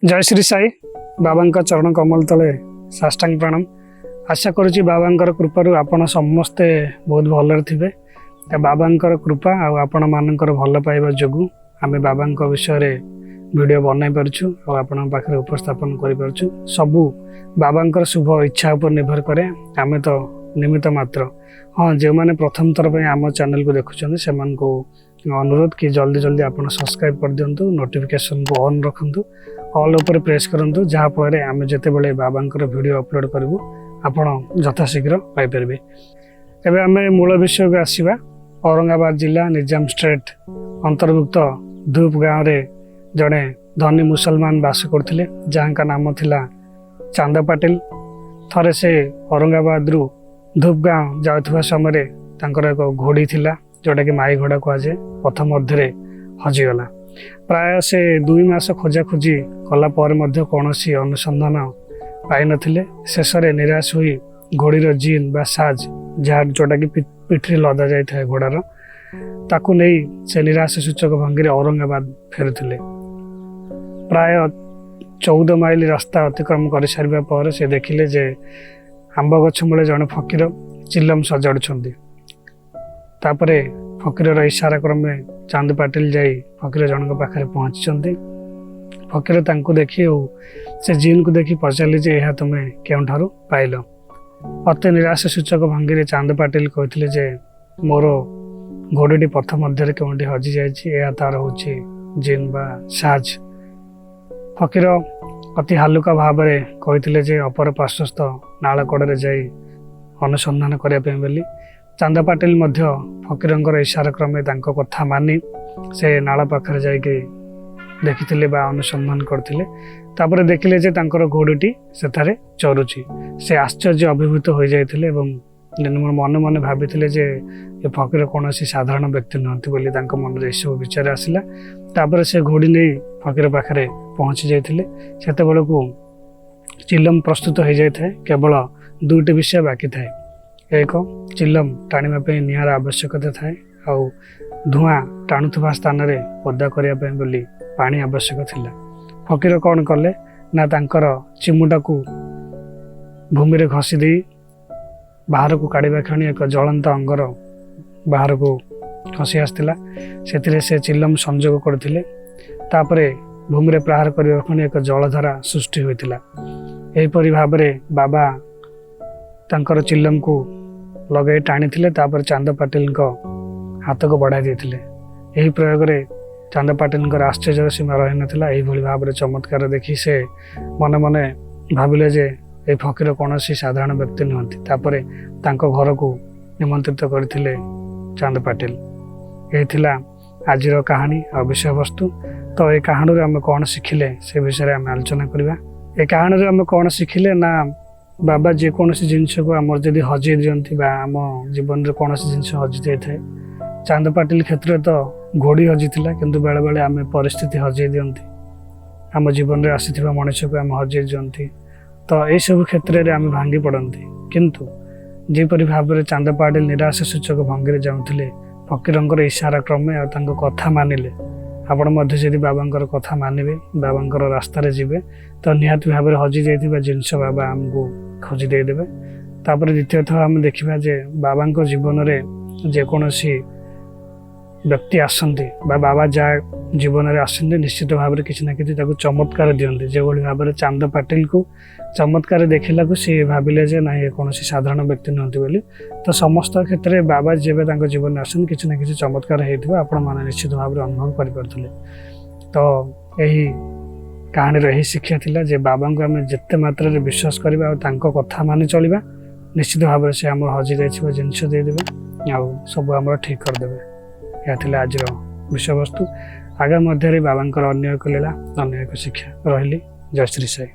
जय श्री साई बाबा चरण कमल तले साष्टांग प्रणाम। आशा करुच्ची बाबा कृपारू आपण समस्ते बहुत भलरे थे। बाबा कृपा आपण मानकर भल पाइबा जोगु आमे बाबा विषय वीडियो बनाई पारछु और आपण पाखरे उपस्थापन करि पारछु। सबु बाबा शुभ इच्छा पर निर्भर करे, आमे तो निमित्त मात्र। हाँ, जो मैंने प्रथम थर पे आम चैनल को देखुं से अनुरोध कि जल्दी जल्दी आपण सब्सक्राइब कर दिंतु, नोटिफिकेशन को ऑन रखु, ऑल ऊपर प्रेस करंतु, जहाँ फल आम जिते बड़े बाबा वीडियो अपलोड करूँ आपण यथाशीघ्र पाइपर। एवं आम मूल विषय को आसवा। औरंगाबाद जिला निजाम स्टेट अंतर्भुक्त धूप गाँव में जड़े धनी मुसलमान बास करते, जहाँ का नाम थिला चांद पाटिल। थरे से औरंगाबाद रु धूप गाँव जाउथबा समय एक घोड़ी थिला, जोटा कि माई घोड़ा कहुए, पथ मध्य हजिगला। प्राय से 2 मास खोजा खोजी कला कौन अनुसंधान पाई नथिले। शेष में निराश हुई घोड़ीर जीन बा साज जहाँ जोटा कि पिठरी लदा जाए घोड़ार, ताकू नहीं से निराश सूचक भंगी औरंगाबाद फेरुथिले। प्राय 14 माइल रास्ता अतिक्रम कर सारिबा पर से देखिले जे आंब गछ मूले जड़े फकीर चिलम सजाड़ुछंती। तापरे फकीर इशारा क्रमे चांद पाटिल जाई फकीर जनक पाखे पहुंची। फकीर तांको देखी से जीन को देखी पचारे जे यह तुम्हें केउठारु पाइल। अति निराश सूचक भंगी चांद पाटिल कहते जे मोर घोड़ीटी पथ मध्य केउठी हजि जाइए, तार हूँ जीन बा साज। फकीर अति हालुका भाव में कहते जे अपर पार्श्वस्थ नाल कड़े जाई अनुसंधान करने बोली। चांद पाटिल मध्य फकीर इशारा क्रमे तांको कथा मानी से नाल पाखे जाइए देखिथिले बा अनुसंधान करथिले। तापर देखिले जे तांकर घोड़ीटी सेठारे चरुची। से आश्चर्य अभिभूत हो जाइथिले एवं मन मन भाविथिले जे ये फकीर कौन साधारण व्यक्ति नहंती बोली तांको मन रे सब विचार आसिला। तापर से घोड़ी नहीं फकीर पाखे पहुंची जाइथिले। सेते बेलकु चिलम प्रस्तुत हो जाए, केवल 2टी विषय बाकी थाए। एक चिलम टाणिबा पई निआर आवश्यकता थाए, आउ धुआं टाणुथबा स्थान रे पदा करिया पई बोली पानी आवश्यक थिला। फकीर कौन कले ना तांकर चिमुटा को भूमि रे घसी दे बाहर को काढ़ा क्षणी एक ज्वलंत अंगर बाहर को खसी आसला। से चिलम संजोग करथिले। तापरे भूमि रे प्रहार करबा क्षणी एक जलधारा सृष्टि होइतिला। एहिपरि भाव में बाबा तांकर चिलम को लगे टाणी थिले। तापर चांद पाटिल हाथ को बढ़ाई देथिले। एही प्रयोग रे चांद पाटिल आश्चर्य सीमा रही नाला। यही भाव में चमत्कार देखी से मन मन भाविले जे ए फकीर कौन साधारण व्यक्ति नुहंती। तापरे तांको घर को निमंत्रित करथिले चांद पाटिल। यही थिला आजिर कहानी और विषय वस्तु। तो ये कहानी आम कौन शिखिले से विषय आम आलोचना करवा। ए कहानी आम कौन शिखिले ना बाबा जेकोसी जिनस को आम जदि हजई दियंती बा आम जीवन में कौन जिनस हजि जाए। चांद पाटिल क्षेत्र तो घोड़ी हजि थिला, किंतु बेले बेले आम परिस्थिति हजई दियंती। आम जीवन में आसीथिबा मनुष्य को आम हजई दियंती। तो यह सब क्षेत्र में आम भांगी पड़ती। किंतु जेपरि भाव में चांद पाटिल निराश सूचक भंगी जाऊे, फकीर इशारा क्रमे और कथा मानिले। आपण मध्य जदि बाबा कथा मानिबे, बाबा रास्तार जीवे, तो निहाती भाव में हजि जाइथिबा जिनस बाबा आमको खोजी देदेवे। तापर द्वितीय थर आम देखा जे बाबा जीवन में जेकोसी व्यक्ति आसती बाबा जहाँ जीवन में आसती निश्चित भाव में किसी ना कि चमत्कार दिखते। जो भाव में चांद पाटिल को चमत्कार देखला सी भाविले जे ना ये कौन साधारण व्यक्ति नुहंती बोली। तो समस्त क्षेत्र में बाबा जब जीवन में आसती किसी ना कि चमत्कार होता आपण मैंने निश्चित भाव में अनुभव करें। तो यही कहानी यही शिक्षा थिला जे बाबा को आम जिते मात्रा विश्वास करवा और कथा मानि चलवा, निश्चित भाव में से आम हजि जाइए जिनस देदेवे आ सब आम ठीक करदे। यह थिला आज विषय वस्तु। आगामी मध्य बाबा अन्य एक लीला, अन्य एक शिक्षा रही। जय श्री साई।